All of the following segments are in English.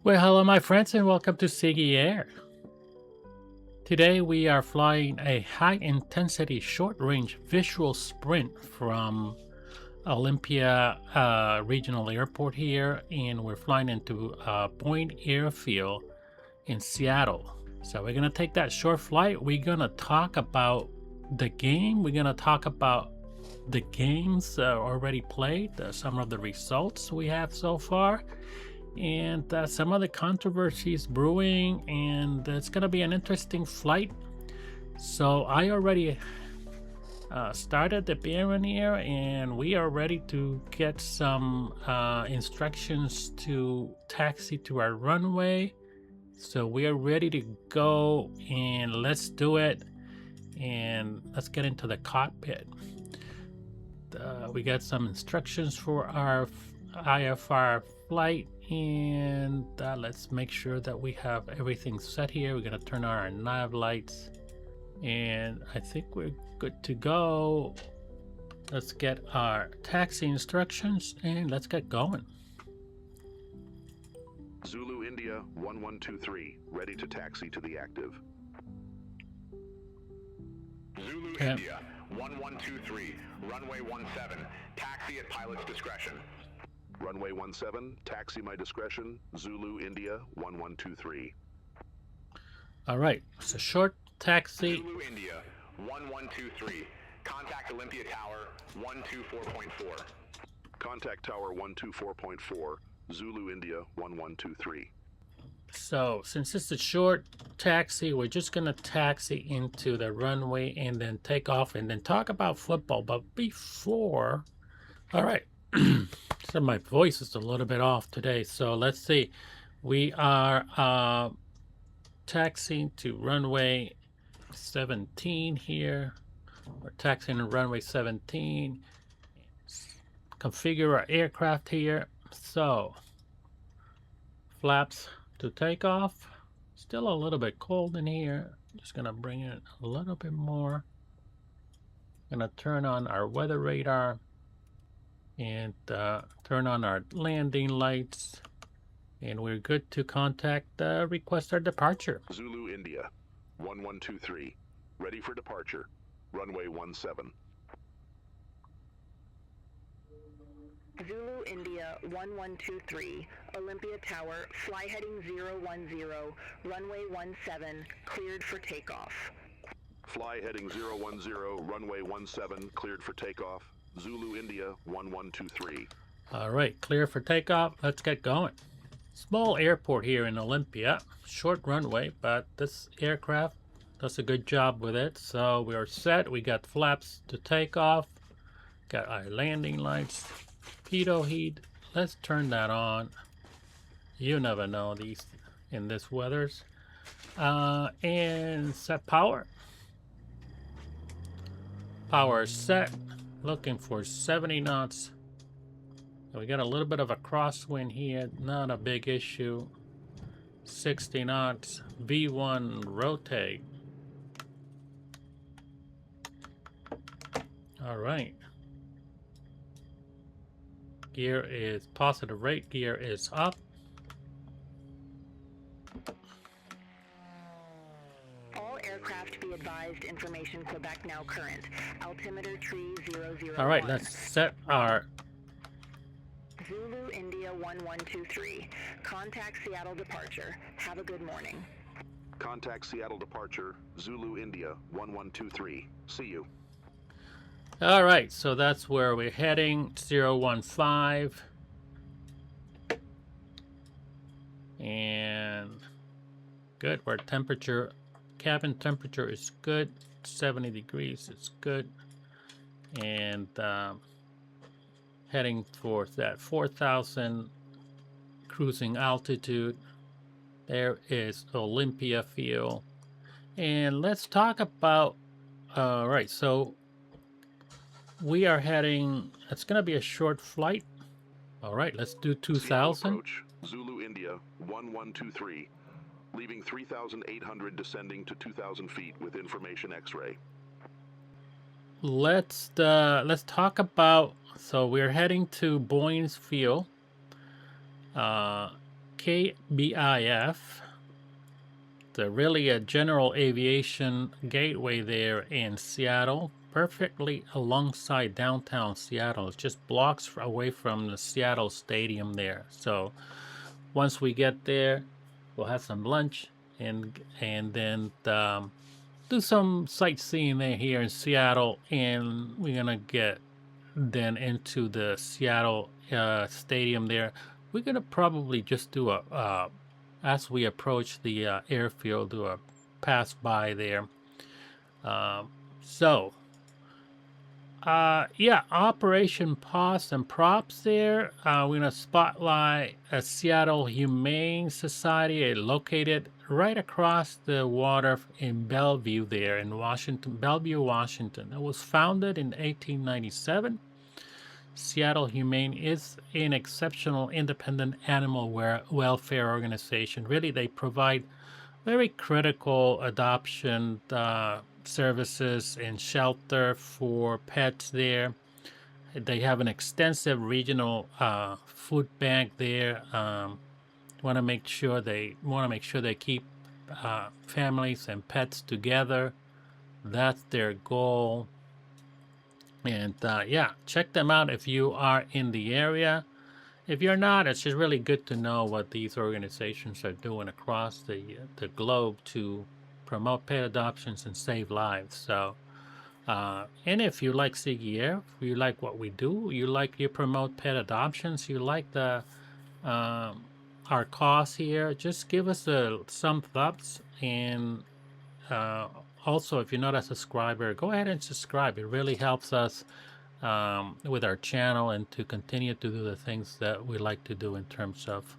Well, hello, my friends, and welcome to Siggy Air. Today, we are flying a high-intensity, short-range visual sprint from Olympia Regional Airport here, and we're flying into Boeing Airfield in Seattle. So we're gonna take that short flight. We're gonna talk about the game. We're gonna talk about the games already played, some of the results we have so far, and some of the controversies brewing, and it's going to be an interesting flight. So I already started the Baron here, and we are ready to get some instructions to taxi to our runway. So we are ready to go, and let's do it, and let's get into the cockpit. We got some instructions for our IFR flight, and let's make sure that we have everything set here. We're gonna turn on our nav lights, and I think we're good to go. Let's get our taxi instructions and let's get going. Zulu India 1123, ready to taxi to the active. Zulu India 1123, runway 17, taxi at pilot's discretion. Runway 17, taxi my discretion, Zulu India 1123. All right, it's a short taxi. Zulu India 1123, contact Olympia Tower 124.4. Contact Tower 124.4, Zulu India 1123. So since it's a short taxi, we're just gonna taxi into the runway and then take off and then talk about football. But before, all right, so my voice is a little bit off today. So let's see, we are taxiing to runway 17 here. We're taxiing to runway 17. Configure our aircraft here. So flaps to take off. Still a little bit cold in here. Just gonna bring it a little bit more. Gonna turn on our weather radar and turn on our landing lights, and we're good to contact request our departure. Zulu India 1123, ready for departure, runway 17. Zulu India 1123, Olympia Tower, fly heading 010, runway 17, cleared for takeoff. Fly heading 010, runway 17, cleared for takeoff, Zulu India 1123. All right, clear for takeoff. Let's get going. Small airport here in Olympia, short runway, but this aircraft does a good job with it. So we are set. We got flaps to take off, got our landing lights, pitot heat. Let's turn that on. You never know these in this weathers. And set power. Power set. Looking for 70 knots. We got a little bit of a crosswind here, not a big issue. 60 knots, V1 rotate. All right. Gear is positive rate, gear is up. All aircraft be advised, information Quebec now current. Altimeter tree 001. All right, let's set our Zulu India 1123, contact Seattle departure. Have a good morning. Contact Seattle departure, Zulu India 1123. See you. All right, so that's where we're heading, 015. And good, our temperature, cabin temperature is good, 70 degrees, it's good. And heading towards that 4,000 cruising altitude. There is Olympia Field. And let's talk about, right, so we are heading, it's going to be a short flight. All right, let's do 2,000. Approach, Zulu India 1123, leaving 3,800, descending to 2,000 feet with information X-ray. Let's talk about, so we're heading to Boeing Field. KBIF, really a general aviation gateway there in Seattle, perfectly alongside downtown Seattle. It's just blocks away from the Seattle Stadium there. So once we get there, we'll have some lunch and then do some sightseeing there here in Seattle, and we're gonna get then into the Seattle stadium there. We're gonna probably just do a as we approach the airfield, do a pass by there. So yeah, Operation Pause and Props there. We're gonna spotlight a Seattle Humane Society located right across the water in Bellevue there in Washington, Bellevue, Washington. It was founded in 1897. Seattle Humane is an exceptional independent animal welfare organization. Really, they provide very critical adoption services and shelter for pets there. They have an extensive regional food bank there. Want to make sure they keep families and pets together. That's their goal. And yeah, check them out if you are in the area. If you're not, it's just really good to know what these organizations are doing across the globe to promote pet adoptions and save lives. So, and if you like Sigi Air, if you like what we do, you promote pet adoptions, you like the our cause here, just give us some thumbs. And also, if you're not a subscriber, go ahead and subscribe. It really helps us with our channel and to continue to do the things that we like to do in terms of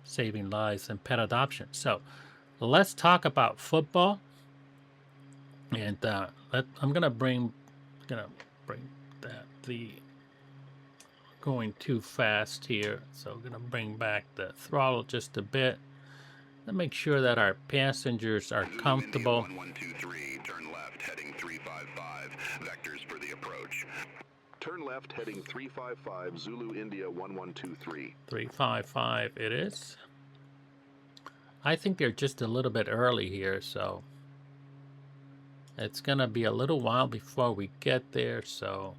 saving lives and pet adoption. So let's talk about football. And I'm gonna bring that going too fast here. So I'm gonna bring back the throttle just a bit to make sure that our passengers are comfortable. 1123, turn left, heading 355. Vectors for the approach. Turn left heading 355 Zulu India 1123. 355 it is. I think they're just a little bit early here, so it's gonna be a little while before we get there, so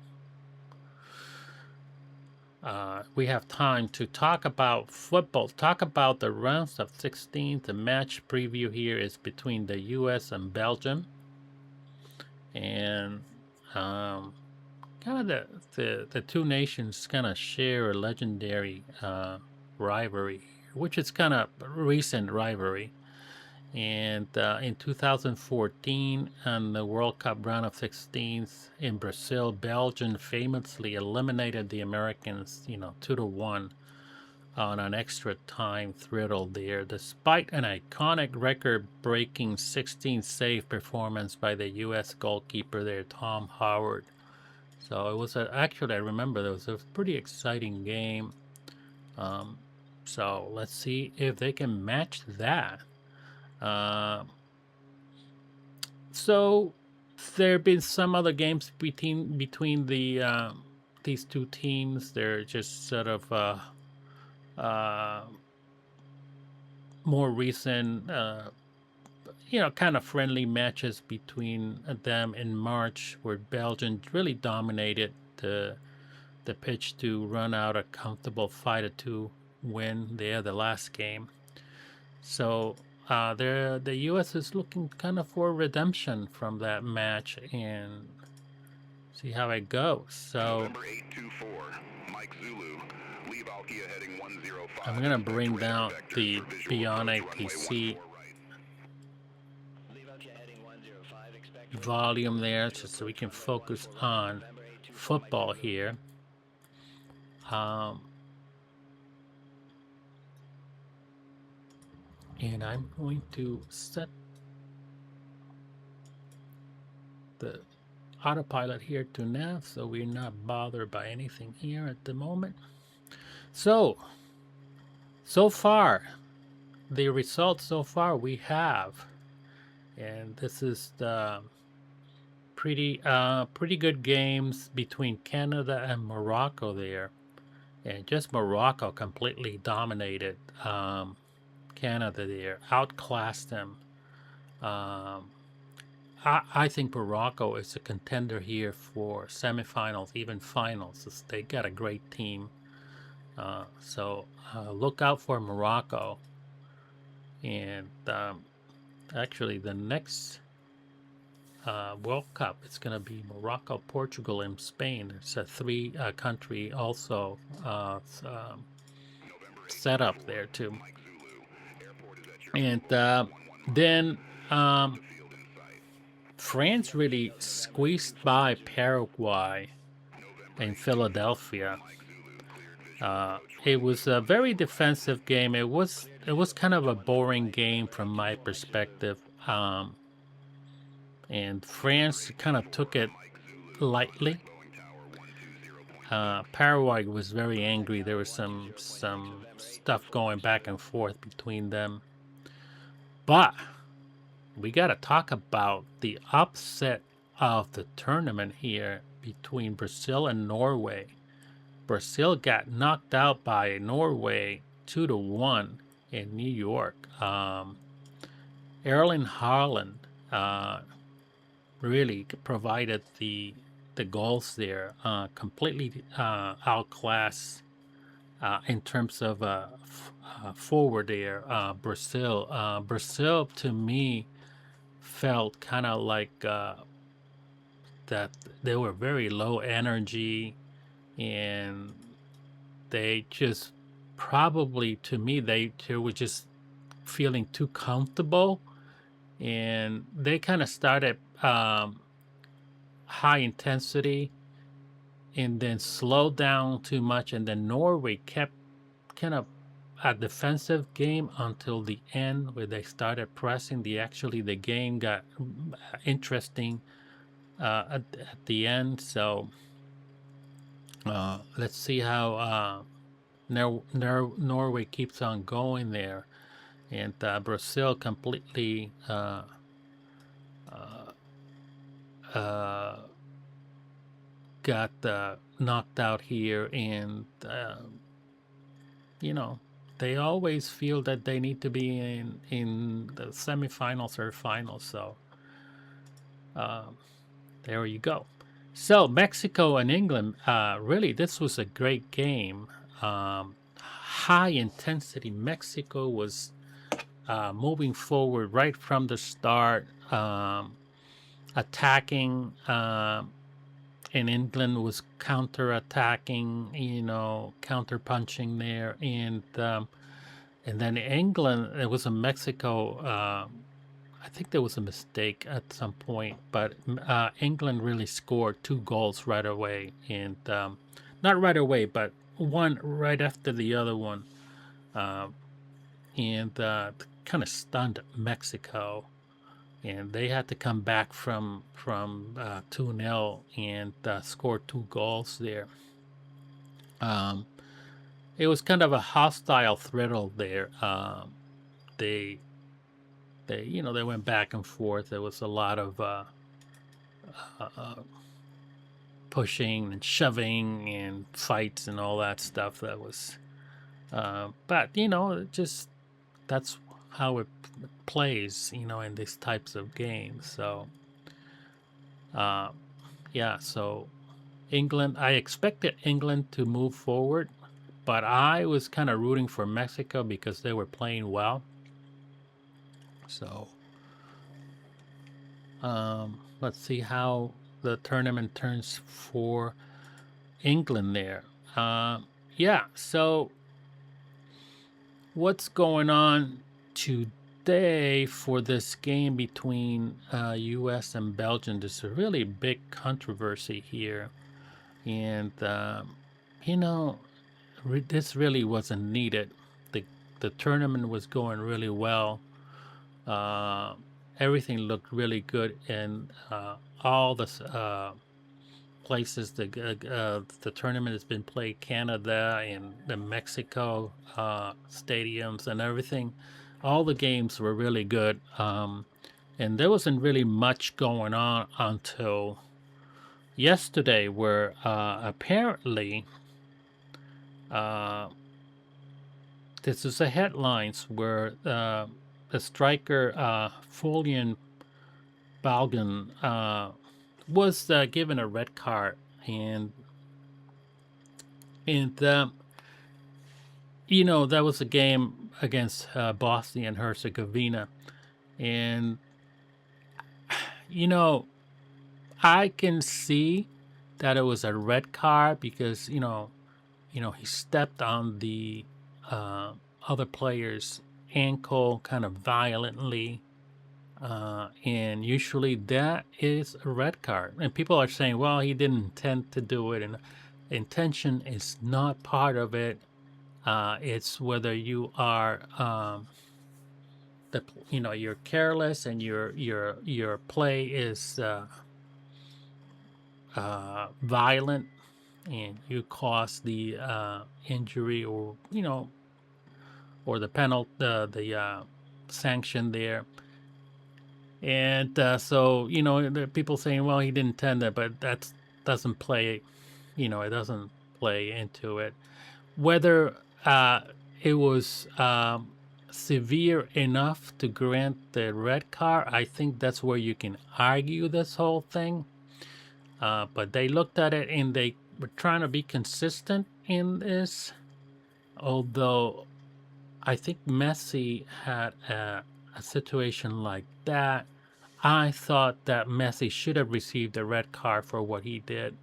we have time to talk about football, talk about the rounds of 16. The match preview here is between the US and Belgium, and kind of the two nations kind of share a legendary rivalry, which is kind of a recent rivalry. And in 2014, on the World Cup round of 16s in Brazil, Belgium famously eliminated the Americans, 2-1 on an extra time throttle there, despite an iconic record-breaking 16-save performance by the U.S. goalkeeper there, Tom Howard. So it was actually, I remember it was a pretty exciting game. So let's see if they can match that. So there have been some other games between the these two teams. They're just sort of more recent, kind of friendly matches between them in March, where Belgium really dominated the pitch to run out a comfortable 5-2 win there the last game. So the U.S. is looking kind of for redemption from that match and see how it goes. So November 824, Mike Zulu, leave Alkia heading 105. I'm gonna bring down the Beyond ATC volume there, just so we can focus on football here. And I'm going to set the autopilot here to nav, so we're not bothered by anything here at the moment. So far, the results so far we have, and this is the pretty good games between Canada and Morocco there. and just Morocco completely dominated Canada there, outclassed them. I think Morocco is a contender here for semifinals, even finals. They got a great team. So look out for Morocco. And actually, the next World Cup, it's going to be Morocco, Portugal, and Spain. It's a three-country also set up there too. And then France really squeezed by Paraguay in Philadelphia. It was a very defensive game. It was kind of a boring game from my perspective. And France kind of took it lightly. Paraguay was very angry. There was some stuff going back and forth between them. But we got to talk about the upset of the tournament here between Brazil and Norway. Brazil got knocked out by Norway 2-1 in New York. Erling Haaland really provided the goals there, completely outclassed in terms of forward there. Brazil, to me, felt kind of like that they were very low energy, and they just probably, to me, they were just feeling too comfortable, and they kind of started high intensity and then slowed down too much, and then Norway kept kind of a defensive game until the end, where they started pressing. The game got interesting at the end. So let's see how Norway keeps on going there, and Brazil completely got knocked out here, and they always feel that they need to be in the semifinals or finals. So there you go. So Mexico and England, really, this was a great game. High intensity. Mexico was moving forward right from the start, attacking, and England was counter-attacking, counter-punching there, and then England, it was a Mexico. I think there was a mistake at some point, but England really scored 2 goals right away, and not right away, but one right after the other one, and kind of stunned Mexico, and they had to come back from 2-0 and score 2 goals there. It was kind of a hostile thriller there. They went back and forth. There was a lot of pushing and shoving and fights and all that stuff. That was, but just that's how it plays, in these types of games. So, so England, I expected England to move forward, but I was kind of rooting for Mexico because they were playing well. So, let's see how the tournament turns for England there. So what's going on today for this game between U.S. and Belgium? There's a really big controversy here, and this really wasn't needed. The tournament was going really well. Everything looked really good, and all the places the tournament has been played, Canada and the Mexico stadiums and everything, all the games were really good, and there wasn't really much going on until yesterday, where apparently This is the headlines where the striker Julian Balgan was given a red card, and you know, that was a game against Bosnia and Herzegovina, and you know, I can see that it was a red card because you know he stepped on the other player's ankle kind of violently, and usually that is a red card. And people are saying, well, he didn't intend to do it, and intention is not part of it. It's whether you are you're careless and your play is violent, and you cause the injury, or or the penalty, the sanction there. And so there are people saying, well, he didn't intend it, but that doesn't play, it doesn't play into it. Whether it was severe enough to grant the red card, I think that's where you can argue this whole thing. But they looked at it and they were trying to be consistent in this. Although I think Messi had a situation like that. I thought that Messi should have received a red card for what he did,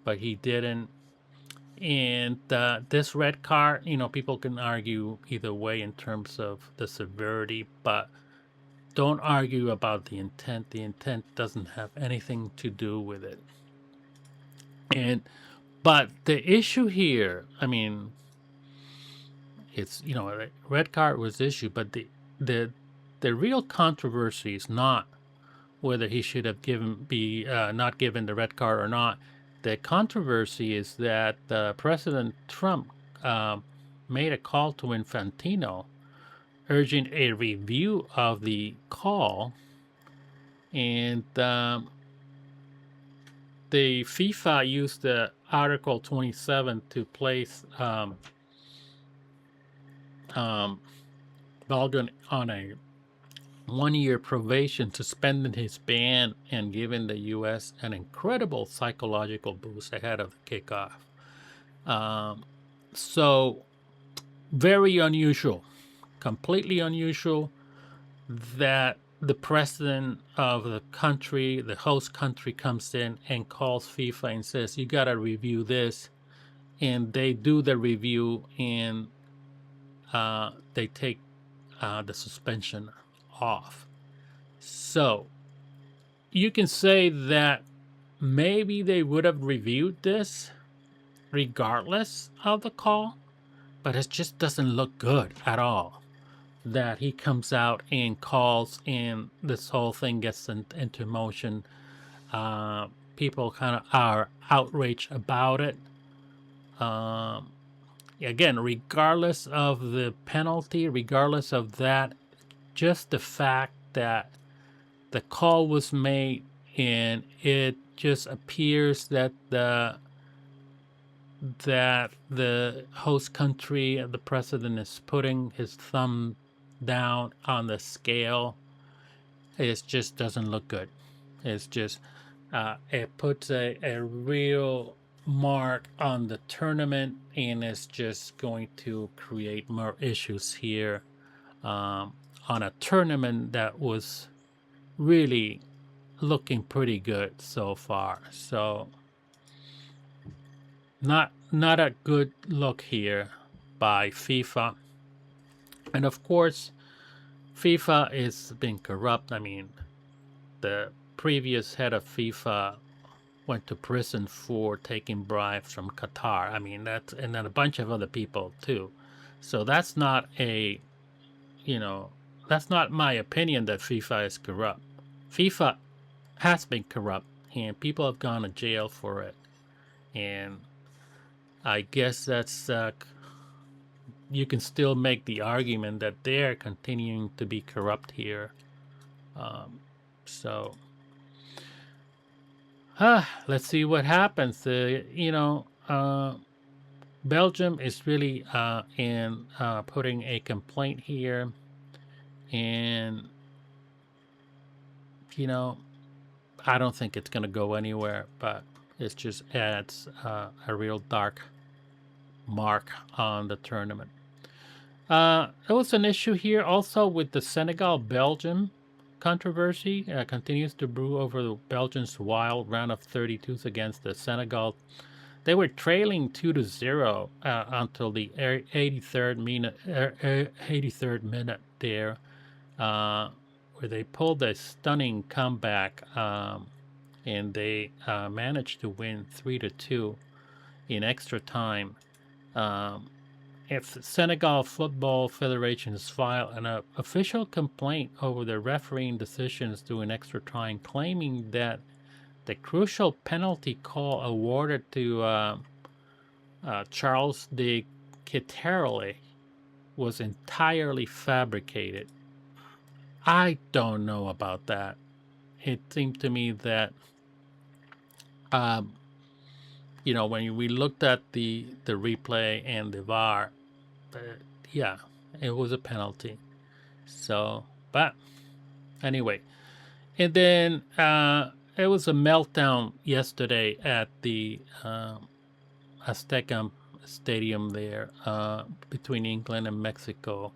but he didn't. And this red card, people can argue either way in terms of the severity, but don't argue about the intent. The intent doesn't have anything to do with it. But the issue here, I mean, it's a red card was issued, but the real controversy is not whether he should have not given the red card or not. The controversy is that President Trump made a call to Infantino urging a review of the call, and the FIFA used the Article 27 to place Belgium on a 1-year probation, suspending his ban and giving the U.S. an incredible psychological boost ahead of the kickoff. So very unusual, completely unusual, that the president of the country, the host country, comes in and calls FIFA and says, you got to review this. And they do the review, and they take the suspension off. So you can say that maybe they would have reviewed this regardless of the call, but it just doesn't look good at all that he comes out and calls, and this whole thing gets into motion. People kind of are outraged about it. Again, regardless of the penalty, regardless of that, just the fact that the call was made, and it just appears that the host country, the president, is putting his thumb down on the scale. It just doesn't look good. It's just it puts a real mark on the tournament, and it's just going to create more issues here on a tournament that was really looking pretty good so far. So not a good look here by FIFA. And of course, FIFA is being corrupt. I mean, the previous head of FIFA went to prison for taking bribes from Qatar. I mean, and then a bunch of other people too. So that's not that's not my opinion that FIFA is corrupt. FIFA has been corrupt, and people have gone to jail for it. And I guess that's you can still make the argument that they're continuing to be corrupt here. So let's see what happens. Belgium is really in putting a complaint here, and you know, I don't think it's going to go anywhere, but it just adds a real dark mark on the tournament. There was an issue here also with the Senegal-Belgium controversy. Continues to brew over the Belgians' wild round of 32s against the Senegal. They were trailing 2-0 until the 83rd minute there, where they pulled a stunning comeback, and they managed to win 3-2 in extra time. If Senegal Football Federation has filed an official complaint over the refereeing decisions during extra time, claiming that the crucial penalty call awarded to Charles de Ketterle was entirely fabricated. I don't know about that. It seemed to me that, when we looked at the replay and the VAR, yeah, it was a penalty. So, but anyway, and then it was a meltdown yesterday at the Azteca Stadium there between England and Mexico.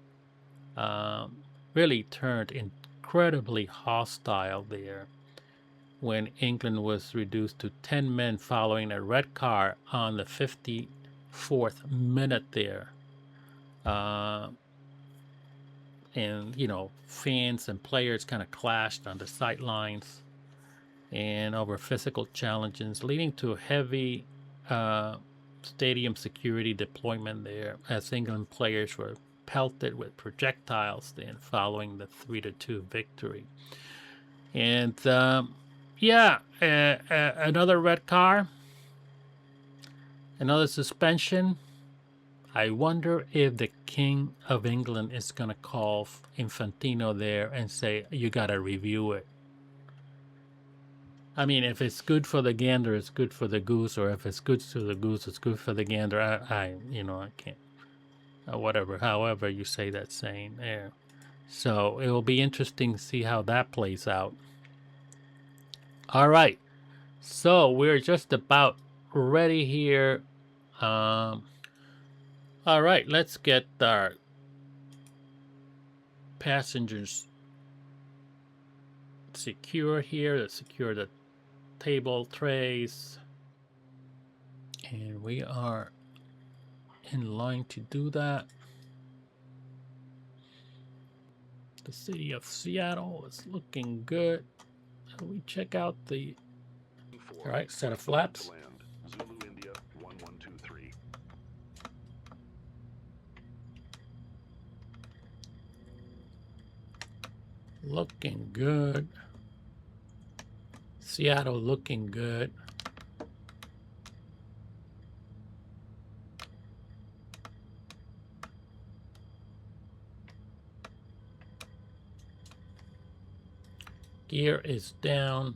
Really turned incredibly hostile there when England was reduced to 10 men following a red card on the 54th minute there. And, fans and players kind of clashed on the sidelines and over physical challenges, leading to heavy stadium security deployment there as England players were pelted with projectiles then following the 3-2 victory. And another red card, another suspension. I wonder if the King of England is going to call Infantino there and say, you got to review it. I mean, if it's good for the gander, it's good for the goose, or if it's good for the goose, it's good for the gander. I can't. Whatever, however you say that saying there. So it will be interesting to see how that plays out. All right. So we're just about ready here. All right, let's get our passengers secure here. Let's secure the table trays. And we are in line to do that. The city of Seattle is looking good. So we check out the all right set of flaps. Zulu India 1123. Looking good. Seattle looking good. Gear is down.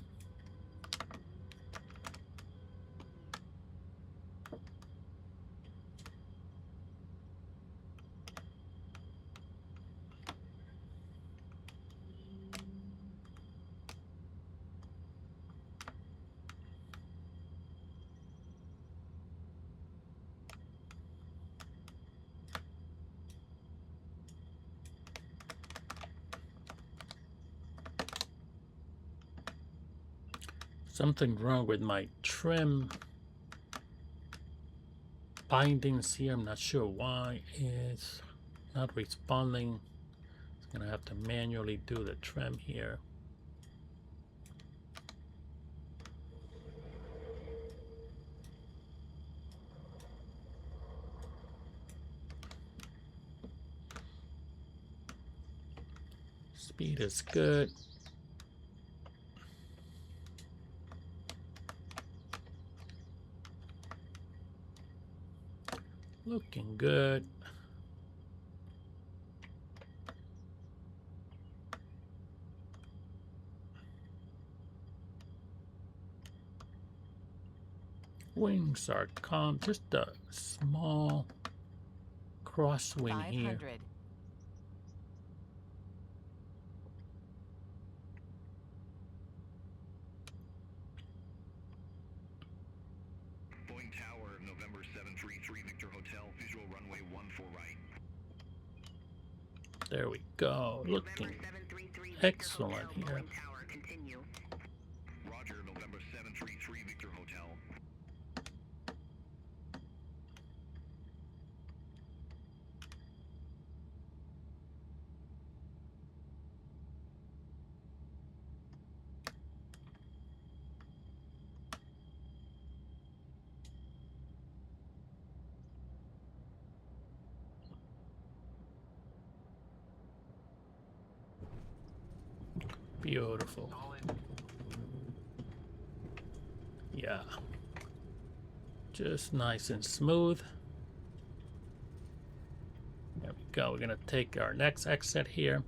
Something wrong with my trim bindings here. I'm not sure why it's not responding. It's gonna have to manually do the trim here. Speed is good. Looking good. Wings are calm, just a small crosswind here. 500. Boeing Tower, November 733, Victor Hotel, visual runway 14 right. There we go. Looking excellent here. Roger, November 733, Victor Hotel. Beautiful. Yeah. Just nice and smooth. There we go. We're gonna take our next exit here.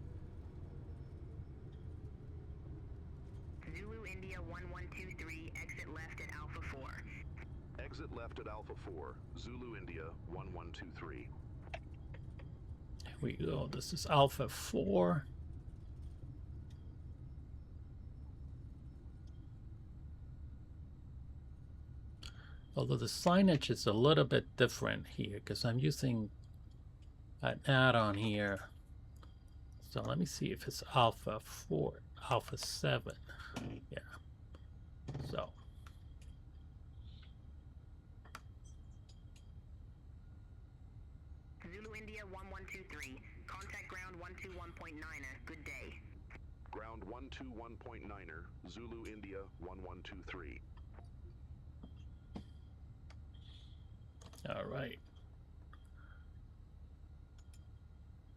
Zulu India 1123, exit left at Alpha 4. Exit left at Alpha 4, Zulu India 1123. Here we go. This is Alpha 4. Although the signage is a little bit different here because I'm using an add-on here. So let me see if it's Alpha 4, Alpha 7. Yeah. So. Zulu India 1123, contact ground 121.9er, good day. Ground 121.9er, Zulu India 1123. All right.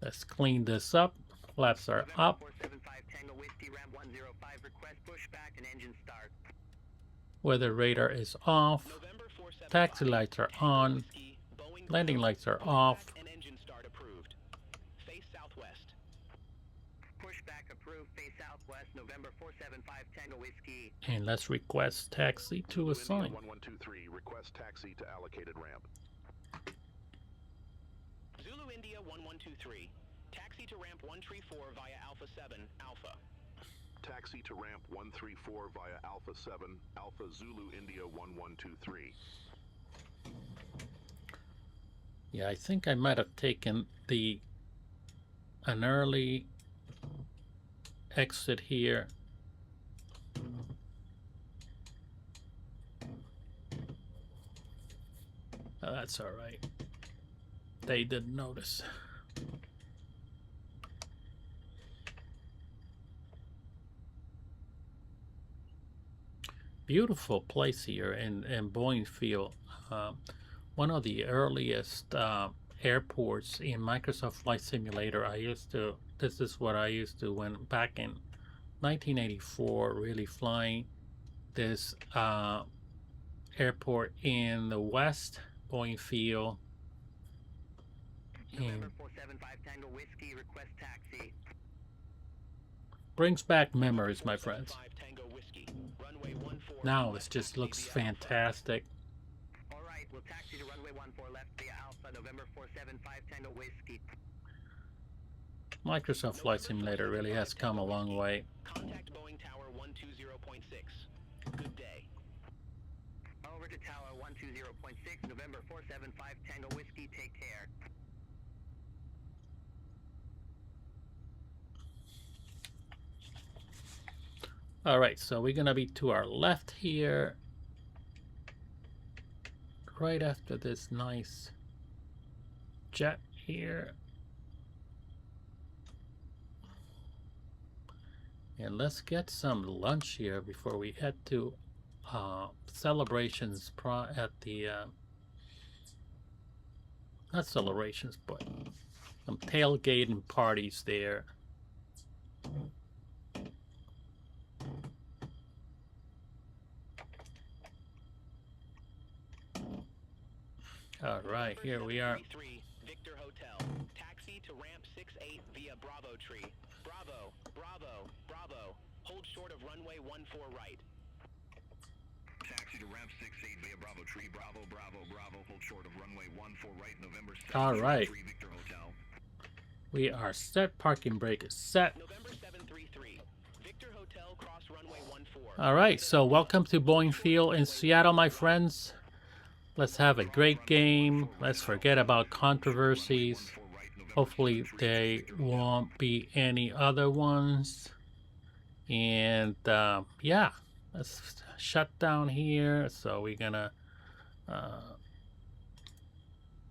Let's clean this up. Flaps are up. 475 Tango Whiskey, ramp 105, request pushback and engine start. Weather radar is off. Taxi lights are on. Landing lights are off. And engine start approved. Face southwest. Pushback approved, face southwest, November 475 Tango Whiskey. And let's request taxi to assign. 1123, request taxi to allocated ramp. Zulu India 1123. Taxi to ramp 134 via Alpha 7, Alpha. Taxi to ramp 134 via Alpha 7, Alpha Zulu India 1123. Yeah, I think I might have taken an early exit here. Oh, that's all right. They didn't notice. Beautiful place here in Boeing Field. One of the earliest airports in Microsoft Flight Simulator. This is what I used to when back in 1984, really flying this airport in the west, Boeing Field. November 475 Tango Whiskey, request taxi. Brings back memories, my friends. Tango Whiskey. Runway 14. Now it just looks fantastic. All right, we'll taxi to runway 14 left via Alpha, November 475 Tango Whiskey. Microsoft Flight Simulator really has come a long way. Contact Boeing Tower 120.6. Good day. Over to Tower 120.6, November 475 Tango Whiskey, take care. All right, so we're gonna be to our left here, right after this nice jet here. And let's get some lunch here before we head to celebrations at the not celebrations, but some tailgating parties there. All right, here we are. Victor Hotel. Taxi to ramp 68 via Bravo Tree. Bravo, Bravo, Bravo. Hold short of runway 14 right. Taxi to ramp All right. We are set. Parking brake is set. All right. So welcome to Boeing Field in Seattle, my friends. Let's have a great game. Let's forget about controversies. Hopefully there won't be any other ones. And yeah, let's shut down here. So we're gonna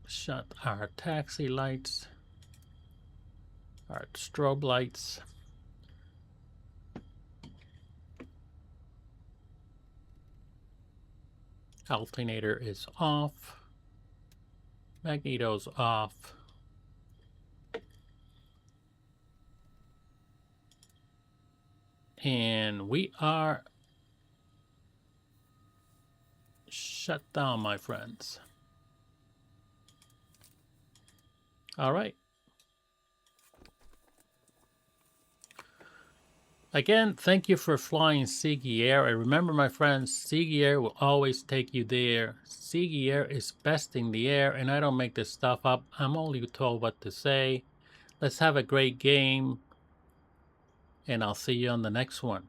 shut our taxi lights, our strobe lights. Alternator is off. Magneto's off. And we are shut down, my friends. All right. Again, thank you for flying Seagy Air. And remember, my friends, Seagy Air will always take you there. Seagy Air is best in the air, and I don't make this stuff up. I'm only told what to say. Let's have a great game, and I'll see you on the next one.